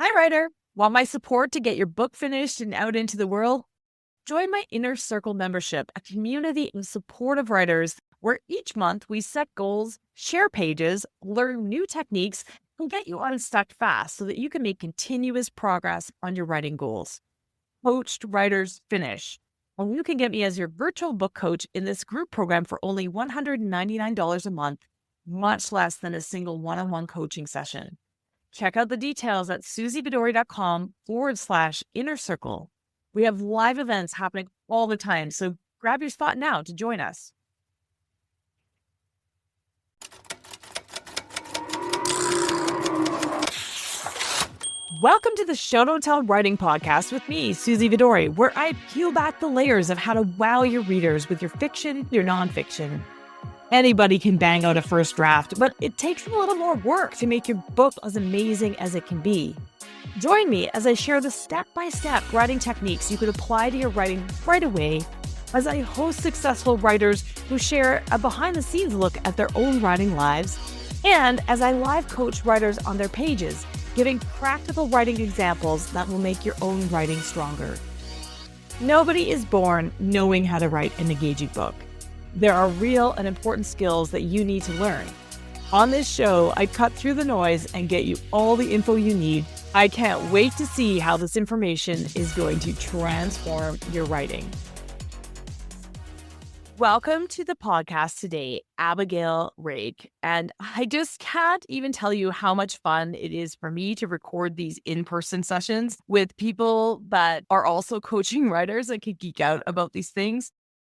Hi, writer. Want my support to get your book finished and out into the world? Join my Inner Circle membership, a community of supportive writers where each month we set goals, share pages, learn new techniques, and get you unstuck fast so that you can make continuous progress on your writing goals. Coached Writers Finish. And you can get me as your virtual book coach in this group program for only $199 a month, much less than a single one-on-one coaching session. Check out the details at susievidori.com/inner circle. We have live events happening all the time, so grab your spot now to join us. Welcome to the Show Don't Tell Writing Podcast with me, Susie Vidori, where I peel back the layers of how to wow your readers with your fiction, your nonfiction. Anybody can bang out a first draft, but it takes a little more work to make your book as amazing as it can be. Join me as I share the step-by-step writing techniques you could apply to your writing right away, as I host successful writers who share a behind-the-scenes look at their own writing lives, and as I live coach writers on their pages, giving practical writing examples that will make your own writing stronger. Nobody is born knowing how to write an engaging book. There are real and important skills that you need to learn. On this show, I cut through the noise and get you all the info you need. I can't wait to see how this information is going to transform your writing. Welcome to the podcast today, Abigail, Raeke. And I just can't even tell you how much fun it is for me to record these in-person sessions with people that are also coaching writers that can geek out about these things.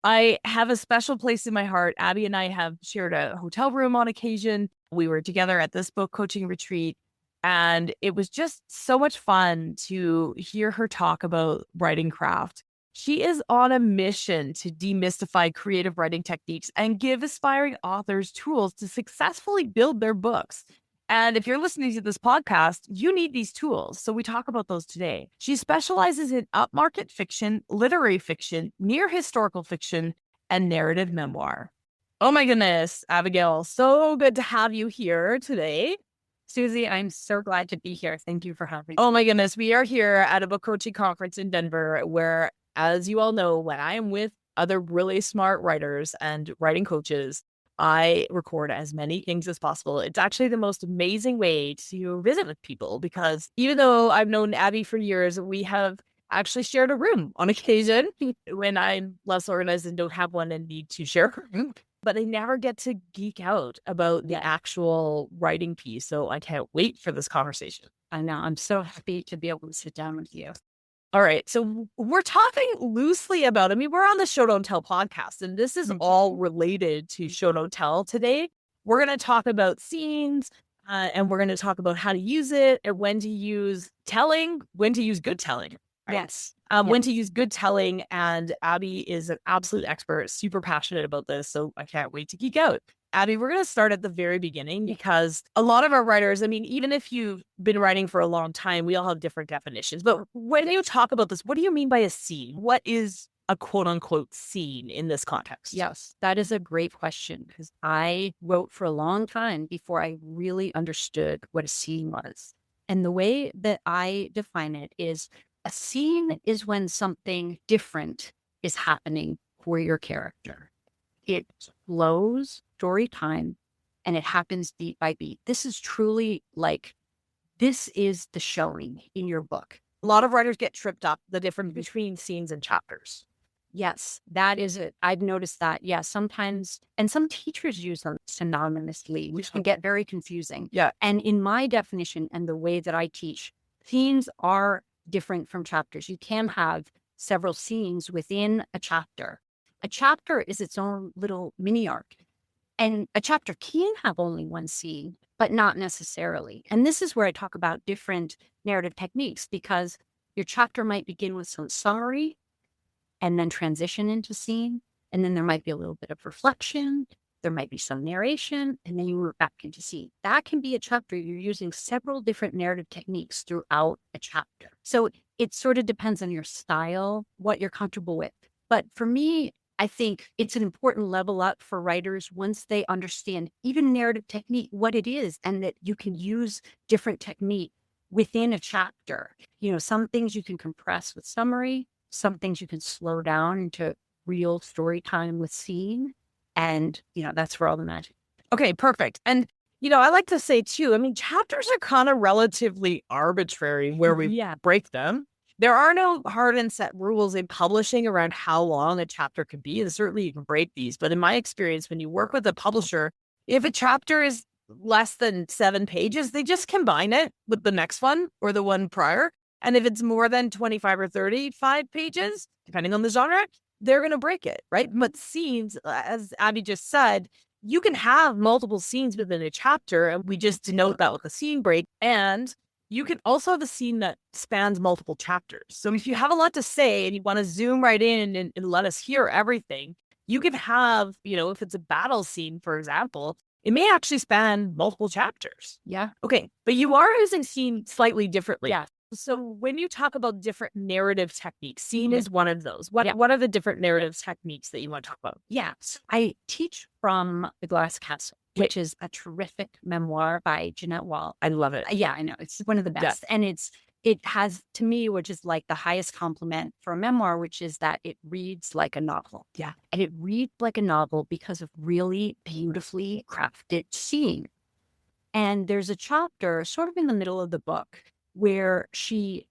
I have a special place in my heart. Abby and I have shared a hotel room on occasion. We were together at this book coaching retreat, and it was just so much fun to hear her talk about writing craft. She is on a mission to demystify creative writing techniques and give aspiring authors tools to successfully build their books. And if you're listening to this podcast, you need these tools. So we talk about those today. She specializes in upmarket fiction, literary fiction, near historical fiction, and narrative memoir. Oh my goodness, Abigail, so good to have you here today. Susie, I'm so glad to be here. Thank you for having me. Oh my goodness, we are here at a book coaching conference in Denver where, as you all know, when I am with other really smart writers and writing coaches, I record as many things as possible. It's actually the most amazing way to visit with people because even though I've known Abby for years, we have actually shared a room on occasion when I'm less organized and don't have one and need to share a room. But I never get to geek out about the actual writing piece. So I can't wait for this conversation. I know. I'm so happy to be able to sit down with you. All right. So we're talking loosely about, we're on the Show Don't Tell podcast, and this is all related to Show Don't Tell today. We're going to talk about scenes, and we're going to talk about how to use it and when to use telling, when to use good telling. Right? Yes. When to use good telling. And Abby is an absolute expert, super passionate about this. So I can't wait to geek out. Abby, we're going to start at the very beginning because a lot of our writers, even if you've been writing for a long time, we all have different definitions. But when you talk about this, what do you mean by a scene? What is a quote unquote scene in this context? Yes, that is a great question because I wrote for a long time before I really understood what a scene was. And the way that I define it is a scene is when something different is happening for your character. It flows story time and it happens beat by beat. This is truly this is the showing in your book. A lot of writers get tripped up the difference between scenes and chapters. Yes, that is it. I've noticed that. Yeah, sometimes, and some teachers use them synonymously, which can get very confusing. Yeah. And in my definition and the way that I teach, scenes are different from chapters. You can have several scenes within a chapter. A chapter is its own little mini arc. And a chapter can have only one scene, but not necessarily. And this is where I talk about different narrative techniques because your chapter might begin with some summary and then transition into scene. And then there might be a little bit of reflection. There might be some narration, and then you move back into scene. That can be a chapter. You're using several different narrative techniques throughout a chapter. So it sort of depends on your style, what you're comfortable with. But for me, I think it's an important level up for writers once they understand even narrative technique, what it is, and that you can use different technique within a chapter. Some things you can compress with summary, some things you can slow down into real story time with scene. And, that's where all the magic. Okay, perfect. And, I like to say too, I mean, chapters are kind of relatively arbitrary where we break them. There are no hard and set rules in publishing around how long a chapter could be. And certainly you can break these. But in my experience, when you work with a publisher, if a chapter is less than 7 pages, they just combine it with the next one or the one prior. And if it's more than 25 or 35 pages, depending on the genre, they're going to break it, right? But scenes, as Abby just said, you can have multiple scenes within a chapter, and we just denote that with a scene break. And you can also have a scene that spans multiple chapters. So if you have a lot to say and you want to zoom right in and let us hear everything, you can have, if it's a battle scene, for example, it may actually span multiple chapters. Yeah. Okay. But you are using scene slightly differently. Yeah. So when you talk about different narrative techniques, scene is one of those. What are the different narrative techniques that you want to talk about? Yeah. I teach from The Glass Castle, which is a terrific memoir by Jeanette Wall. I love it. Yeah, I know. It's one of the best. And it has, to me, which is like the highest compliment for a memoir, which is that it reads like a novel. Yeah. And it reads like a novel because of really beautifully crafted scene. And there's a chapter sort of in the middle of the book where she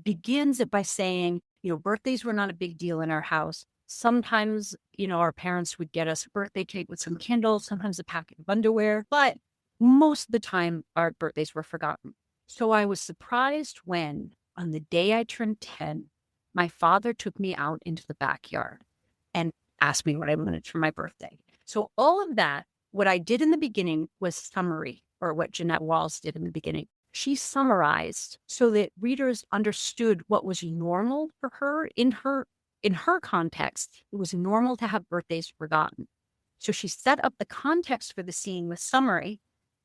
begins it by saying, birthdays were not a big deal in our house. Sometimes, our parents would get us a birthday cake with some candles, sometimes a packet of underwear, but most of the time our birthdays were forgotten. So I was surprised when, on the day I turned 10, my father took me out into the backyard and asked me what I wanted for my birthday. So all of that, what I did in the beginning was summary, or what Jeanette Walls did in the beginning. She summarized so that readers understood what was normal for her in her context. It was normal to have birthdays forgotten. So she set up the context for the scene with summary,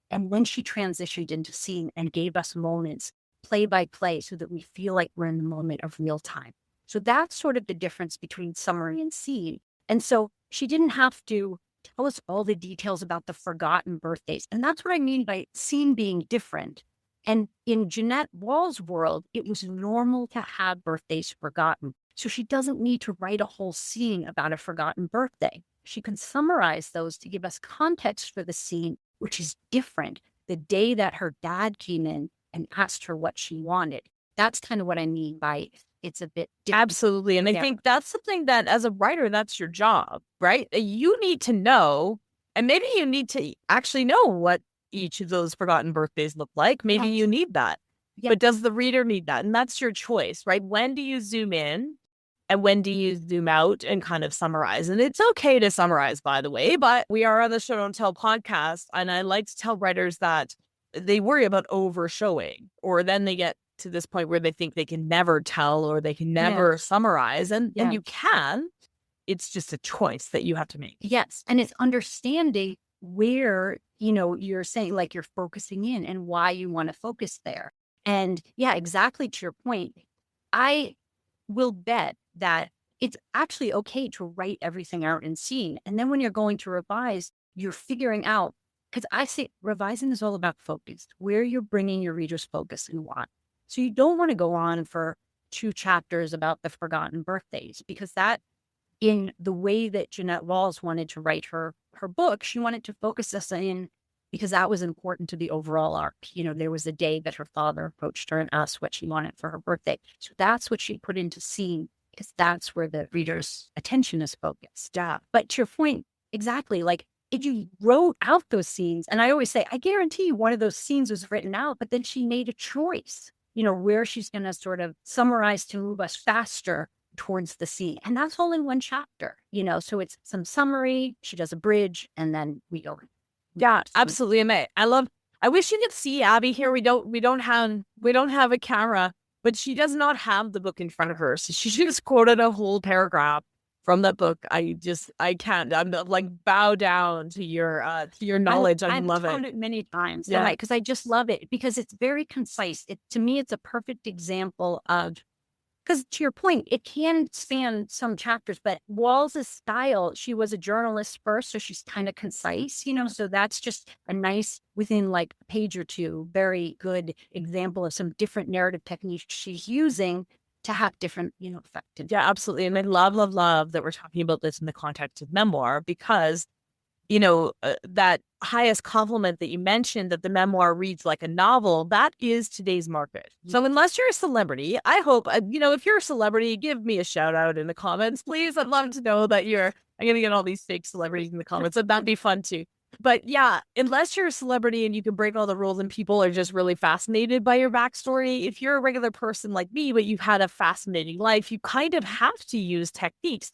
and then she transitioned into scene and gave us moments play by play so that we feel like we're in the moment of real time. So that's sort of the difference between summary and scene. And so she didn't have to tell us all the details about the forgotten birthdays. And that's what I mean by scene being different. And in Jeanette Wall's world, it was normal to have birthdays forgotten. So she doesn't need to write a whole scene about a forgotten birthday. She can summarize those to give us context for the scene, which is different. The day that her dad came in and asked her what she wanted. That's kind of what I mean by it's a bit different. Absolutely. And I think that's something that as a writer, that's your job, right? You need to know, and maybe you need to actually know what each of those forgotten birthdays look like. Maybe you need that. But does the reader need that? And that's your choice, right? When do you zoom in and when do you zoom out and kind of summarize? And it's okay to summarize, by the way, but we are on the Show Don't Tell podcast. And I like to tell writers that they worry about over showing, or then they get to this point where they think they can never tell or they can never summarize. And you can. It's just a choice that you have to make. Yes. And it's understanding where, you're saying like you're focusing in and why you want to focus there. And exactly to your point, I will bet that it's actually okay to write everything out in scene. And then when you're going to revise, you're figuring out, because I say revising is all about focus, where you're bringing your reader's focus and why. So you don't want to go on for 2 chapters about the forgotten birthdays, because that, in the way that Jeanette Walls wanted to write her book, she wanted to focus us in because that was important to the overall arc. There was a day that her father approached her and asked what she wanted for her birthday. So that's what she put into scene, because that's where the reader's attention is focused. But to your point, exactly, like if you wrote out those scenes, and I always say, I guarantee you one of those scenes was written out, but then she made a choice, where she's going to sort of summarize to move us faster towards the scene. And that's all in one chapter, so it's some summary, she does a bridge, and then we go. Yeah, absolutely. I wish you could see Abby here. We don't have a camera, but she does not have the book in front of her. So she just quoted a whole paragraph from that book. I can't. I'm like bow down to your knowledge. I love it. I've found it many times. Yeah, because I just love it because it's very concise. To me, it's a perfect example of because to your point, it can span some chapters, but Walls's style, she was a journalist first, so she's kind of concise, so that's just a nice, within like a page or two, very good example of some different narrative techniques she's using to have different, effective. Yeah, absolutely. And I love that we're talking about this in the context of memoir because that highest compliment that you mentioned, that the memoir reads like a novel, that is today's market. So unless you're a celebrity, I hope, if you're a celebrity, give me a shout out in the comments, please. I'd love to know that I'm going to get all these fake celebrities in the comments. That'd be fun too. But yeah, unless you're a celebrity and you can break all the rules and people are just really fascinated by your backstory, if you're a regular person like me, but you've had a fascinating life, you kind of have to use techniques.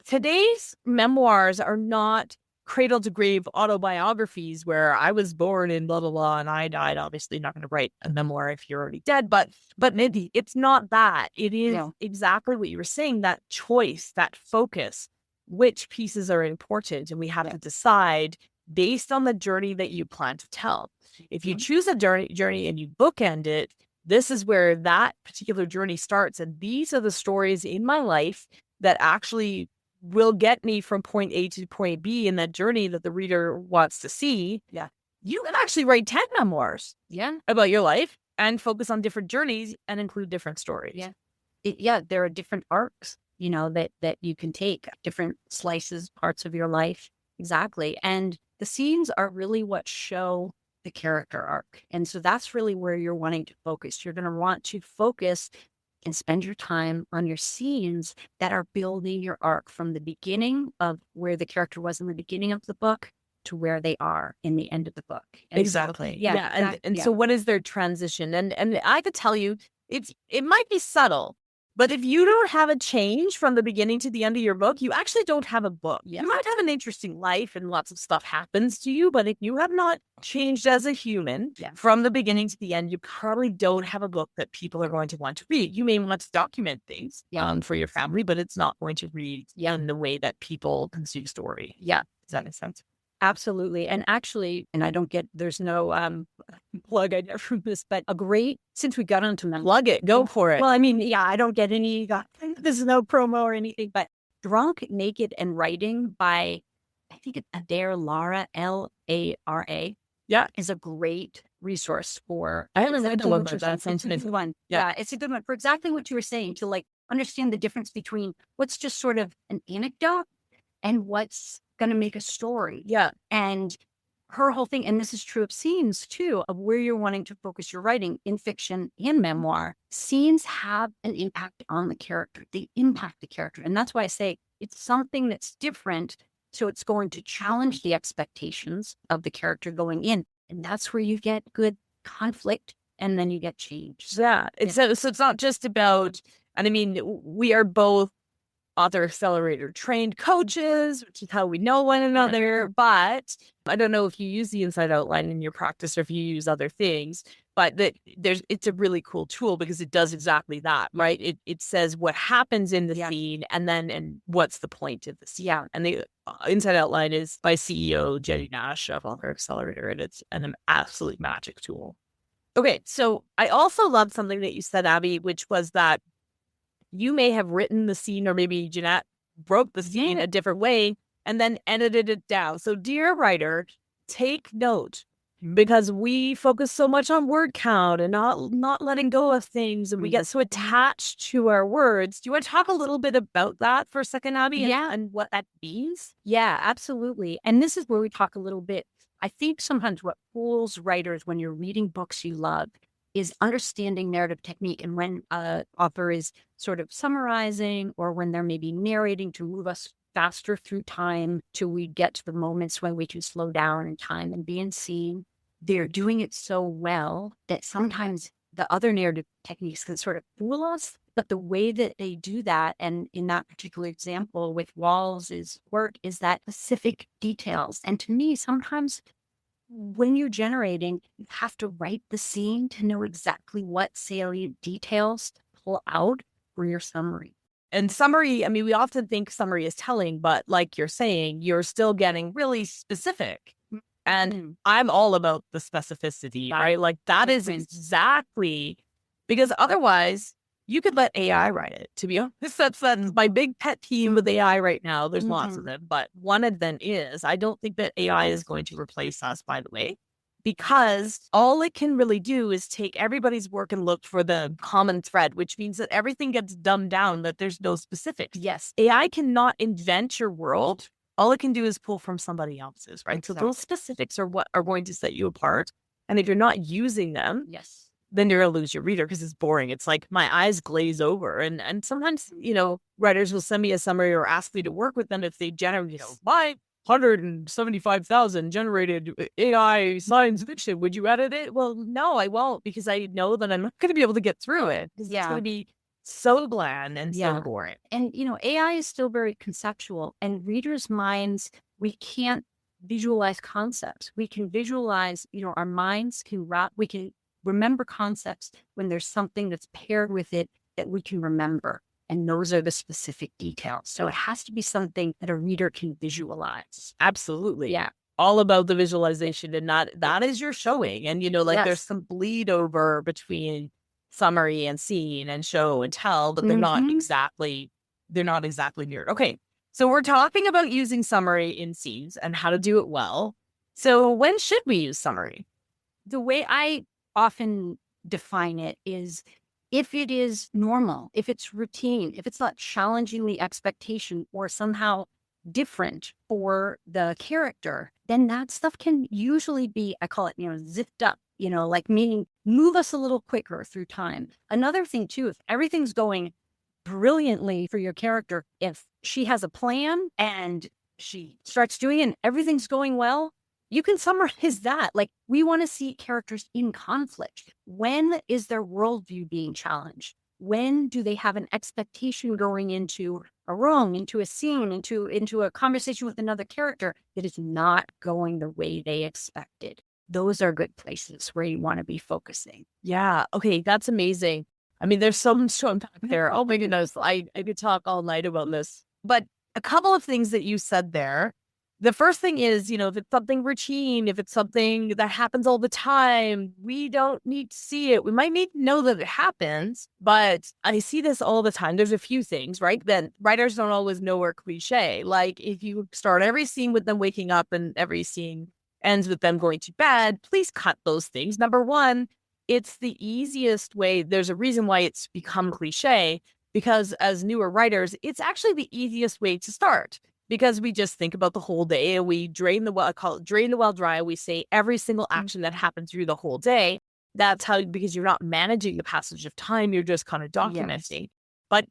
Today's memoirs are not cradle to grave autobiographies where I was born in blah, blah, blah, and I died. Obviously, not going to write a memoir if you're already dead, but Mindy, it's not that. It is exactly what you were saying, that choice, that focus, which pieces are important. And we have to decide based on the journey that you plan to tell. If you choose a journey and you bookend it, this is where that particular journey starts. And these are the stories in my life that actually will get me from point A to point B in that journey that the reader wants to see. Yeah. You can actually write 10 memoirs about your life and focus on different journeys and include different stories. Yeah. There are different arcs, that you can take, different slices, parts of your life. Exactly. And the scenes are really what show the character arc. And so that's really where you're wanting to focus. You're going to want to focus and spend your time on your scenes that are building your arc from the beginning of where the character was in the beginning of the book to where they are in the end of the book. And exactly. So, so what is their transition? And I could tell you, it might be subtle, but if you don't have a change from the beginning to the end of your book, you actually don't have a book. You might have an interesting life and lots of stuff happens to you, but if you have not changed as a human from the beginning to the end, you probably don't have a book that people are going to want to read. You may want to document things for your family, but it's not going to read in the way that people consume story. Yeah. Does that make sense? Absolutely. And actually, there's no plug I never this, but since we got onto them. Plug it, go for it. Well, I mean, I don't get any, this is no promo or anything, but Drunk, Naked, and Writing by, I think it's Adair Lara, Lara. Yeah. Is a great resource for. I haven't read the one, but that's a good one. Yeah, it's a good one for exactly what you were saying, to understand the difference between what's just sort of an anecdote and what's going to make a story. Yeah. And her whole thing, and this is true of scenes too, of where you're wanting to focus your writing in fiction and memoir, scenes have an impact on the character. They impact the character. And that's why I say it's something that's different. So it's going to challenge the expectations of the character going in. And that's where you get good conflict and then you get change. Yeah. So it's not just about, and I mean, we are both author accelerator trained coaches, which is how we know one another. But I don't know if you use the inside outline in your practice or if you use other things, but it's a really cool tool because it does exactly that, right? It says what happens in the scene and what's the point of the scene. Yeah. And the inside outline is by CEO Jenny Nash of Author Accelerator, and it's an absolute magic tool. Okay. So I also loved something that you said, Abby, which was that you may have written the scene, or maybe Jeanette broke the scene a different way and then edited it down. So dear writer, take note, because we focus so much on word count and not letting go of things. And we get so attached to our words. Do you want to talk a little bit about that for a second, Abby? And what that means? Yeah, absolutely. And this is where we talk a little bit. I think sometimes what fools writers when you're reading books you love is understanding narrative technique. And when an author is sort of summarizing, or when they're maybe narrating to move us faster through time till we get to the moments when we can slow down in time and be in scene, they're doing it so well that sometimes the other narrative techniques can sort of fool us. But the way that they do that, and in that particular example with Walls's work, is that specific details. And to me, sometimes when you're generating, you have to write the scene to know exactly what salient details to pull out for your summary. And summary, I mean, we often think summary is telling, but like you're saying, you're still getting really specific. And I'm all about the specificity, right? Like that is exactly, because otherwise You could let AI write it, to be honest. That's my big pet peeve with AI right now. There's lots of them, but one of them is I don't think that AI is going to replace us, by the way, because all it can really do is take everybody's work and look for the common thread, which means that everything gets dumbed down, that there's no specifics. Yes. AI cannot invent your world. All it can do is pull from somebody else's, right? Exactly. So those specifics are what are going to set you apart. And if you're not using them, Yes. then you're going to lose your reader because it's boring. It's like my eyes glaze over. And sometimes, writers will send me a summary or ask me to work with them if they generate, my 175,000 generated AI science fiction. Would you edit it? Well, no, I won't, because I know that I'm not going to be able to get through it. It's going to be so bland and so boring. And, AI is still very conceptual, and readers' minds, we can't visualize concepts. We can visualize, our minds we can remember concepts when there's something that's paired with it that we can remember. And those are the specific details. So it has to be something that a reader can visualize. Absolutely. Yeah. All about the visualization, and that is your showing. And, there's some bleed over between summary and scene and show and tell, but they're not exactly mirrored. Okay. So we're talking about using summary in scenes and how to do it well. So when should we use summary? The way I often define it is if it is normal, if it's routine, if it's not challengingly expectation or somehow different for the character, then that stuff can usually be, I call it, zipped up, like meaning move us a little quicker through time. Another thing too, if everything's going brilliantly for your character, if she has a plan and she starts doing it and everything's going well, you can summarize that. Like, we want to see characters in conflict. When is their worldview being challenged? When do they have an expectation going into a room, into a scene, into a conversation with another character that is not going the way they expected? Those are good places where you want to be focusing. Yeah. Okay. That's amazing. I mean, there's so much to unpack there. Oh my goodness. I could talk all night about this. But a couple of things that you said there. The first thing is, if it's something routine, if it's something that happens all the time, we don't need to see it. We might need to know that it happens, but I see this all the time. There's a few things, right? That writers don't always know are cliche. Like if you start every scene with them waking up and every scene ends with them going to bed, please cut those things. Number one, it's the easiest way. There's a reason why it's become cliche, because as newer writers, it's actually the easiest way to start. Because we just think about the whole day and we drain the well, I call it drain the well dry. We say every single action that happened through the whole day. That's how, because you're not managing the passage of time, you're just kind of documenting. Yes. But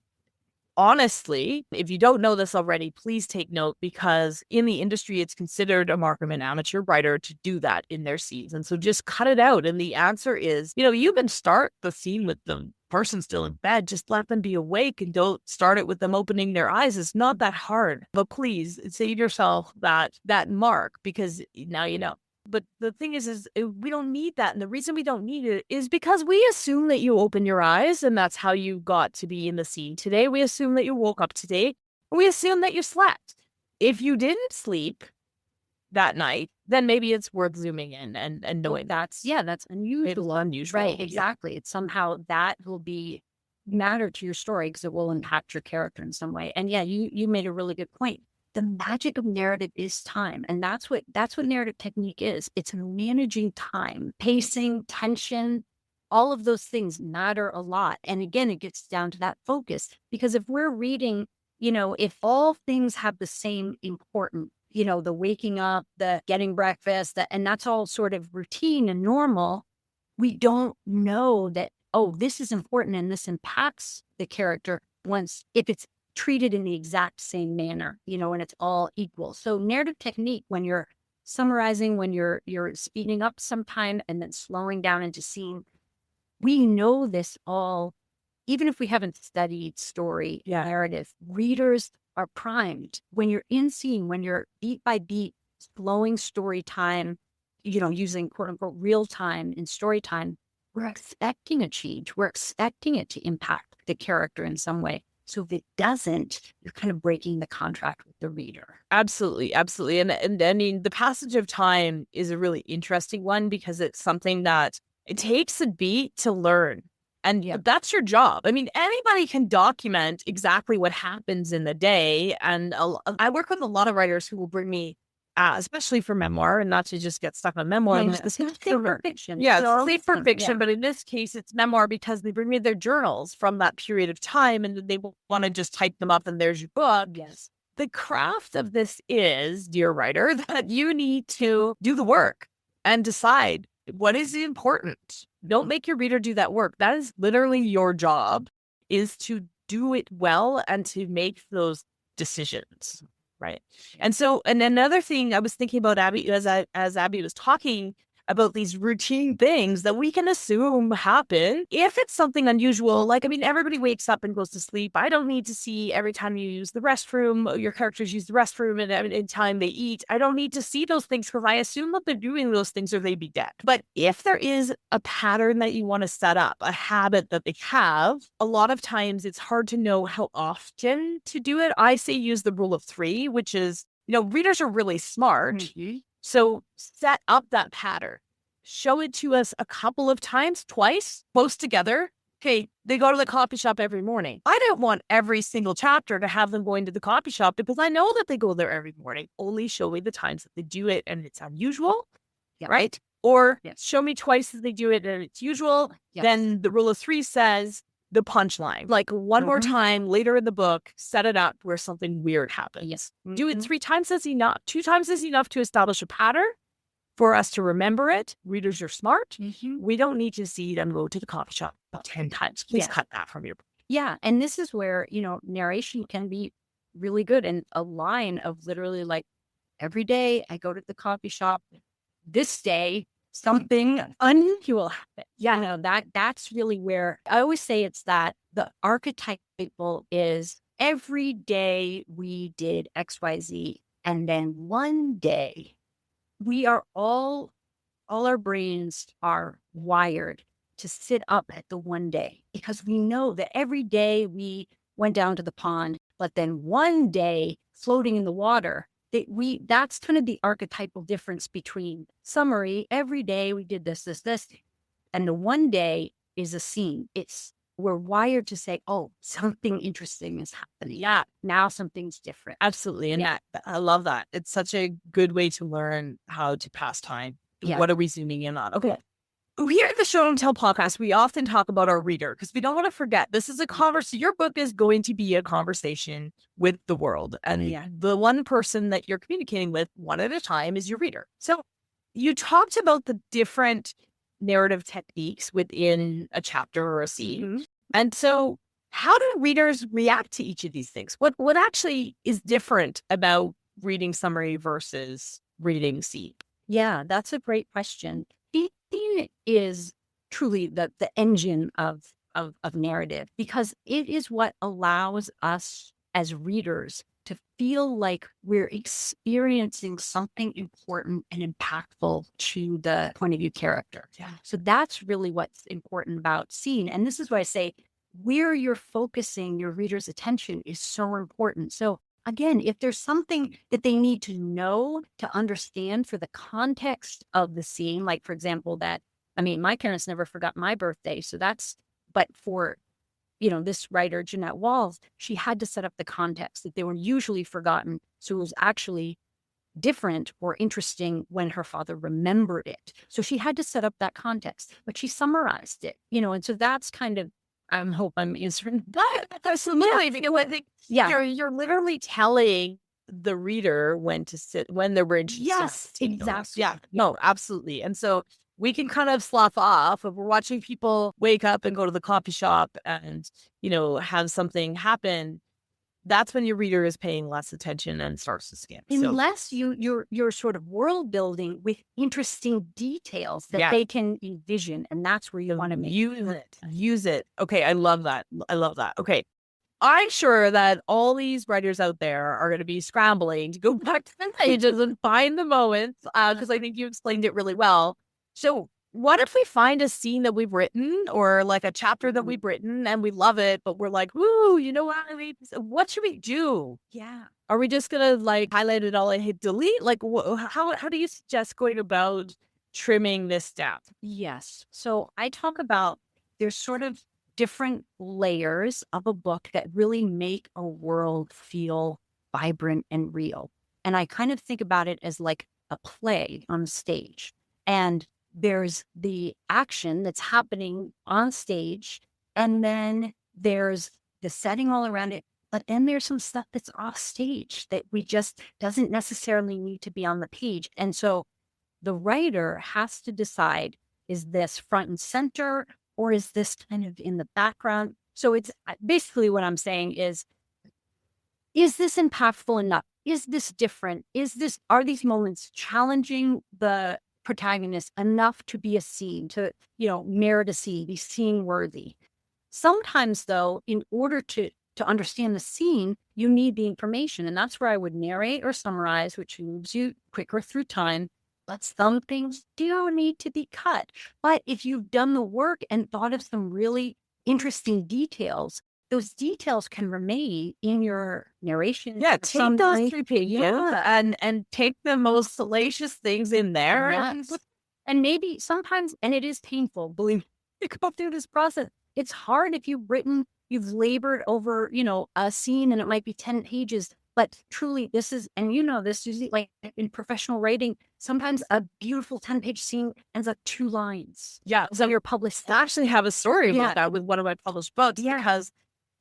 honestly, if you don't know this already, please take note, because in the industry, it's considered a mark of an amateur writer to do that in their scenes. And so just cut it out. And the answer is, you can start the scene with the person still in bed. Just let them be awake and don't start it with them opening their eyes. It's not that hard. But please save yourself that mark, because now you know. But the thing is we don't need that. And the reason we don't need it is because we assume that you open your eyes and that's how you got to be in the scene today. We assume that you woke up today. We assume that you slept. If you didn't sleep that night, then maybe it's worth zooming in and knowing that's unusual. Right, exactly. It's somehow that will be matter to your story because it will impact your character in some way. And you made a really good point. The magic of narrative is time. And that's what narrative technique is. It's managing time, pacing, tension, all of those things matter a lot. And again, it gets down to that focus, because if we're reading, if all things have the same importance, the waking up, the getting breakfast, and that's all sort of routine and normal, we don't know that, oh, this is important and this impacts the character if it's treated in the exact same manner, and it's all equal. So narrative technique, when you're summarizing, when you're speeding up sometime and then slowing down into scene, we know this all, even if we haven't studied story narrative, readers are primed. When you're in scene, when you're beat by beat, slowing story time, using quote unquote real time in story time, we're expecting a change. We're expecting it to impact the character in some way. So if it doesn't, you're kind of breaking the contract with the reader. Absolutely. Absolutely. And I mean, the passage of time is a really interesting one, because it's something that it takes a beat to learn. And that's your job. I mean, anybody can document exactly what happens in the day. And I work with a lot of writers who will bring me, especially for memoir, and not to just get stuck on memoir. It's for fiction. Yeah, it's for fiction. But in this case, it's memoir because they bring me their journals from that period of time and they will want to just type them up and there's your book. Yes. The craft of this is, dear writer, that you need to do the work and decide what is important. Don't make your reader do that work. That is literally your job, is to do it well and to make those decisions, right? And so, and another thing I was thinking about, Abby, as Abby was talking about these routine things that we can assume happen. If it's something unusual, like, I mean, everybody wakes up and goes to sleep. I don't need to see every time you use the restroom, your characters use the restroom and in time they eat. I don't need to see those things because I assume that they're doing those things or they'd be dead. But if there is a pattern that you want to set up, a habit that they have, a lot of times it's hard to know how often to do it. I say use the rule of 3, which is, readers are really smart. Mm-hmm. So set up that pattern. Show it to us a couple of times, twice, close together. Okay, they go to the coffee shop every morning. I don't want every single chapter to have them going to the coffee shop because I know that they go there every morning. Only show me the times that they do it and it's unusual, right? Or show me twice that they do it and it's usual. Then the rule of 3 says the punchline. Like one more time later in the book, set it up where something weird happens. Yes. Do it 3 times is enough. 2 times is enough to establish a pattern for us to remember it. Readers are smart. Mm-hmm. We don't need to see them go to the coffee shop 10 times. Please cut that from your book. Yeah. And this is where, narration can be really good. And a line of literally like, every day I go to the coffee shop. This day, something unusual happened. Yeah, that's really where I always say it's that the archetypal is every day we did XYZ. And then one day we are all our brains are wired to sit up at the one day because we know that every day we went down to the pond, but then one day floating in the water, that's kind of the archetypal difference between summary, every day we did this, and the one day is a scene. We're wired to say, oh, something interesting is happening. Yeah, now something's different. Absolutely. And I love that. It's such a good way to learn how to pass time. Yeah. What are we zooming in on? Okay. Here at the Show Don't Tell podcast, we often talk about our reader because we don't want to forget this is a conversation. Your book is going to be a conversation with the world. And the one person that you're communicating with one at a time is your reader. So you talked about the different narrative techniques within a chapter or a scene. Mm-hmm. And so how do readers react to each of these things? What actually is different about reading summary versus reading scene? Yeah, that's a great question. Scene is truly the engine of narrative because it is what allows us as readers to feel like we're experiencing something important and impactful to the point of view character. Yeah. So that's really what's important about scene. And this is why I say where you're focusing your reader's attention is so important. So again, if there's something that they need to know to understand for the context of the scene, like for example, my parents never forgot my birthday. So but for this writer, Jeanette Walls, she had to set up the context that they were usually forgotten. So it was actually different or interesting when her father remembered it. So she had to set up that context, but she summarized it, and so that's kind of, I hope I'm answering that. Absolutely. Because I think you're literally telling the reader when they're interested. Yes, exactly. Yeah, no, absolutely. And so we can kind of slough off if we're watching people wake up and go to the coffee shop and, have something happen. That's when your reader is paying less attention and starts to skim. Unless you're sort of world building with interesting details that they can envision. And that's where you want to make use it. Okay. I love that. Okay. I'm sure that all these writers out there are going to be scrambling to go back to the pages and find the moments because I think you explained it really well. So what if we find a scene that we've written or like a chapter that we've written and we love it, but we're like, woo, you know what? What should we do? Yeah. Are we just going to like highlight it all and hit delete? Like how do you suggest going about trimming this down? Yes. So I talk about there's sort of different layers of a book that really make a world feel vibrant and real. And I kind of think about it as like a play on stage. And there's the action that's happening on stage, and then there's the setting all around it. But then there's some stuff that's off stage that we just doesn't necessarily need to be on the page. And so the writer has to decide, is this front and center, or is this kind of in the background? So it's basically what I'm saying is this impactful enough? Is this different? Are these moments challenging the protagonist enough to be a scene, to, merit a scene, be scene worthy? Sometimes, though, in order to understand the scene, you need the information. And that's where I would narrate or summarize, which moves you quicker through time. But some things do need to be cut. But if you've done the work and thought of some really interesting details, those details can remain in your narration. Yeah, take those 3 pages and take the most salacious things in there. Yes. And maybe sometimes, and it is painful, believe me, you go through this process. It's hard if you've labored over, a scene and it might be 10 pages, but truly this is, and this is like in professional writing, sometimes a beautiful 10-page scene ends up 2 lines. Yeah. So you're published. I actually have a story about that with one of my published books because,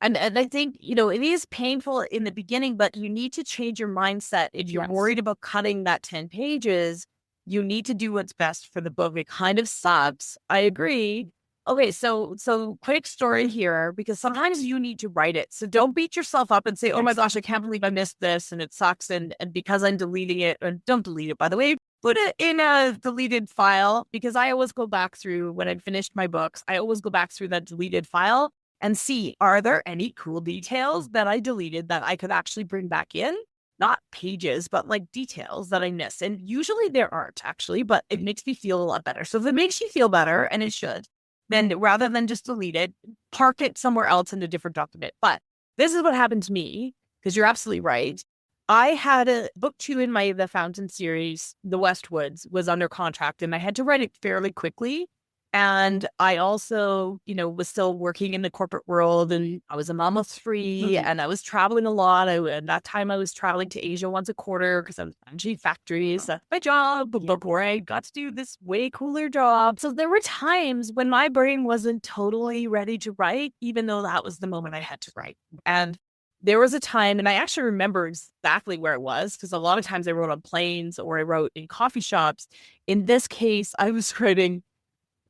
and I think, it is painful in the beginning, but you need to change your mindset. If you're worried about cutting that 10 pages, you need to do what's best for the book. It kind of sucks. I agree. Okay, so quick story here, because sometimes you need to write it. So don't beat yourself up and say, oh my gosh, I can't believe I missed this and it sucks. And because I'm deleting it, and don't delete it, by the way, put it in a deleted file, because I always go back through, when I've finished my books, I always go back through that deleted file and see, are there any cool details that I deleted that I could actually bring back in? Not pages, but like details that I missed. And usually there aren't actually, but it makes me feel a lot better. So if it makes you feel better, and it should, then rather than just delete it, park it somewhere else in a different document. But this is what happened to me, because you're absolutely right. I had a book 2 in the Fountain series, The Westwoods, was under contract, and I had to write it fairly quickly. And I also, was still working in the corporate world, and I was a mom of 3, and I was traveling a lot. At that time, I was traveling to Asia once a quarter because I was managing factories. That's my job before I got to do this way cooler job. So there were times when my brain wasn't totally ready to write, even though that was the moment I had to write. And there was a time, and I actually remember exactly where it was, because a lot of times I wrote on planes or I wrote in coffee shops. In this case, I was writing,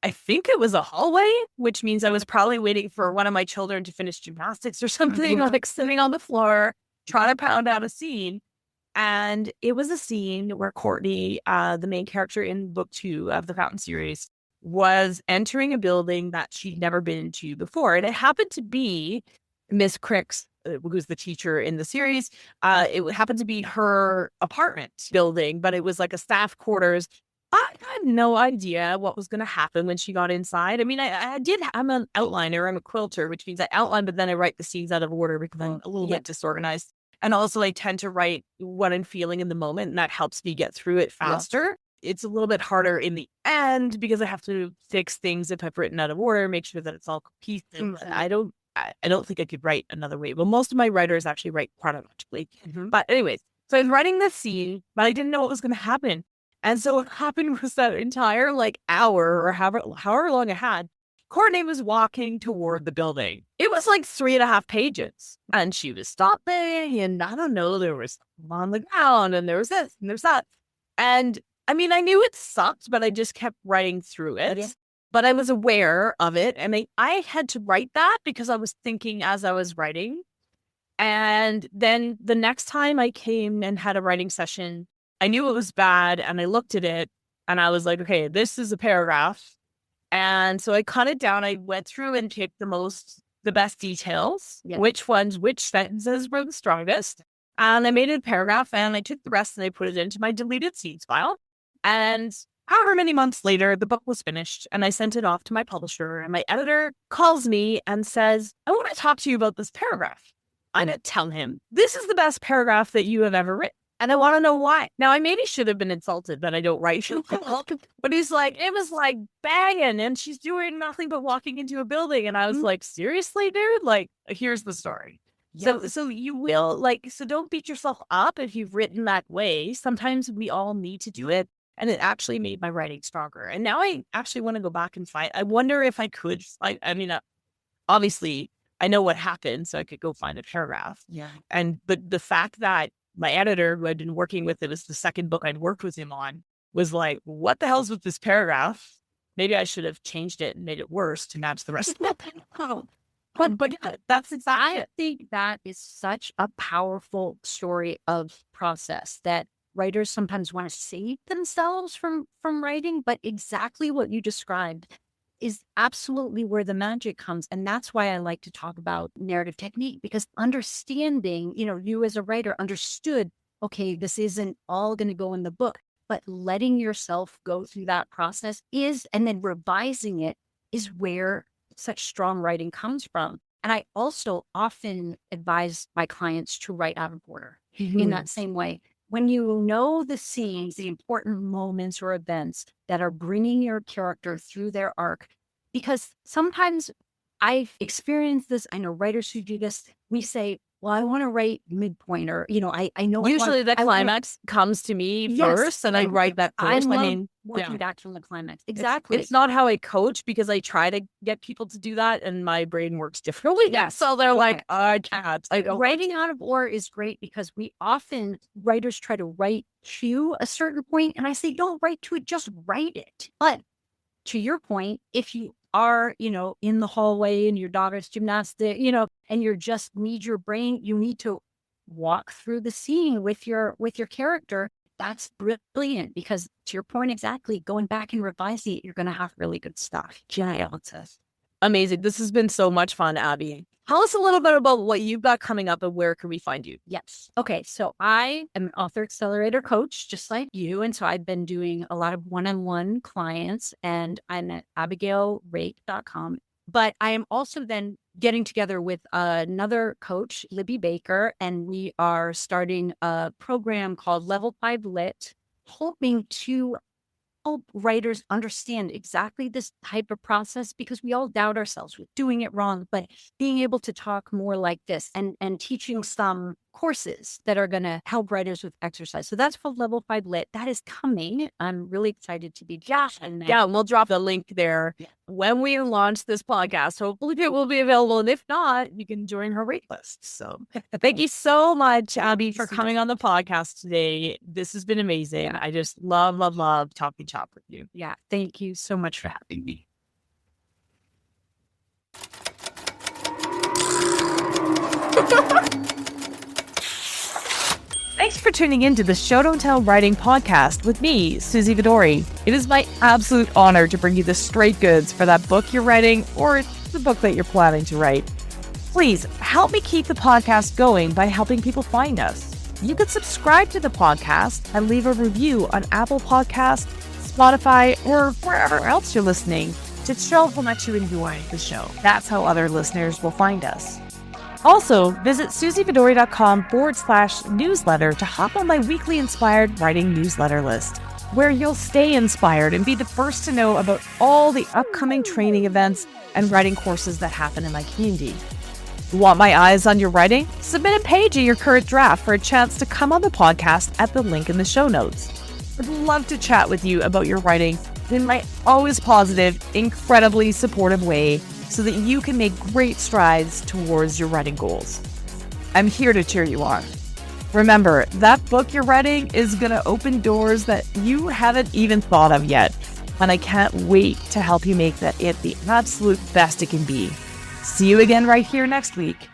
I think it was a hallway, which means I was probably waiting for one of my children to finish gymnastics or something, like sitting on the floor, trying to pound out a scene. And it was a scene where Courtney, the main character in book 2 of the Fountain series, was entering a building that she'd never been into before. And it happened to be Miss Cricks, who's the teacher in the series. It happened to be her apartment building, but it was like a staff quarters. I had no idea what was going to happen when she got inside. I mean, I'm an outliner. I'm a quilter, which means I outline, but then I write the scenes out of order because I'm a little bit disorganized. And also I tend to write what I'm feeling in the moment, and that helps me get through it faster. It's a little bit harder in the end because I have to fix things if I've written out of order, make sure that it's all cohesive. I don't think I could write another way. Well, most of my writers actually write chronologically. But anyways, so I was writing this scene, but I didn't know what was going to happen. And so what happened was that entire hour or however long I had, Courtney was walking toward the building. It was like 3.5 pages. And she was stopping, and I don't know, there was on the ground, and there was this and there's that. And I mean, I knew it sucked, but I just kept writing through it. Okay. But I was aware of it. And I had to write that because I was thinking as I was writing. And then the next time I came and had a writing session, I knew it was bad, and I looked at it and I was like, okay, this is a paragraph. And so I cut it down. I went through and picked the best details, which sentences were the strongest. And I made it a paragraph, and I took the rest and I put it into my deleted scenes file. And however many months later, the book was finished, and I sent it off to my publisher, and my editor calls me and says, I want to talk to you about this paragraph. I'm going to tell him, this is the best paragraph that you have ever written. And I want to know why. Now, I maybe should have been insulted that I don't write. But he's like, it was like banging and she's doing nothing but walking into a building. And I was like, seriously, dude? Like, here's the story. So you will so don't beat yourself up if you've written that way. Sometimes we all need to do it. And it actually made my writing stronger. And now I actually want to go back and find. I wonder if I could. I mean, obviously, I know what happened, so I could go find a paragraph. Yeah. But the fact that my editor, who I'd been working with, it was the second book I'd worked with him on, was like, what the hell's with this paragraph? Maybe I should have changed it and made it worse to match the rest of the paragraph. But yeah, that's exactly I think that is such a powerful story of process that writers sometimes want to save themselves from writing, but exactly what you described is absolutely where the magic comes. And that's why I like to talk about narrative technique, because understanding, you as a writer understood, okay, this isn't all going to go in the book, but letting yourself go through that process and then revising it is where such strong writing comes from. And I also often advise my clients to write out of order in that same way. When you know the scenes, the important moments or events that are bringing your character through their arc, because sometimes I've experienced this, I know writers who do this, we say, well, I want to write midpoint, or, I know. Usually the climax comes to me first, and I write that first. Working back from the climax. Exactly. It's not how I coach, because I try to get people to do that, and my brain works differently. Yeah. So they're like, I can't. Writing out of order is great, because writers try to write to a certain point, and I say, don't write to it, just write it. But to your point, if you are, in the hallway in your daughter's gymnastic, and you're just need your brain, you need to walk through the scene with your character. That's brilliant, because to your point, exactly, going back and revising it, you're going to have really good stuff. Amazing. This has been so much fun, Abby. Tell us a little bit about what you've got coming up and where can we find you? Yes. Okay. So I am an author accelerator coach, just like you. And so I've been doing a lot of one-on-one clients, and I'm at abigailraeke.com. But I am also then getting together with another coach, Libby Baker, and we are starting a program called Level 5 Lit, hoping to help writers understand exactly this type of process, because we all doubt ourselves with doing it wrong, but being able to talk more like this and teaching some courses that are going to help writers with exercise. So that's called Level 5 Lit. That is coming. I'm really excited to be joshing that. Yeah, and we'll drop the link there when we launch this podcast. Hopefully it will be available. And if not, you can join her wait list. So thank you so much, Abby, for coming on the podcast today. This has been amazing. Yeah. I just love talking shop with you. Yeah. Thank you so much for having me. Thanks for tuning in to the Show Don't Tell Writing Podcast with me, Susie Vidori. It is my absolute honor to bring you the straight goods for that book you're writing or the book that you're planning to write. Please help me keep the podcast going by helping people find us. You can subscribe to the podcast and leave a review on Apple Podcasts, Spotify, or wherever else you're listening to show how much you enjoy the show. That's how other listeners will find us. Also, visit susievidori.com/newsletter to hop on my weekly inspired writing newsletter list, where you'll stay inspired and be the first to know about all the upcoming training events and writing courses that happen in my community. Want my eyes on your writing? Submit a page of your current draft for a chance to come on the podcast at the link in the show notes. I'd love to chat with you about your writing in my always positive, incredibly supportive way, so that you can make great strides towards your writing goals. I'm here to cheer you on. Remember, that book you're writing is going to open doors that you haven't even thought of yet, and I can't wait to help you make it the absolute best it can be. See you again right here next week.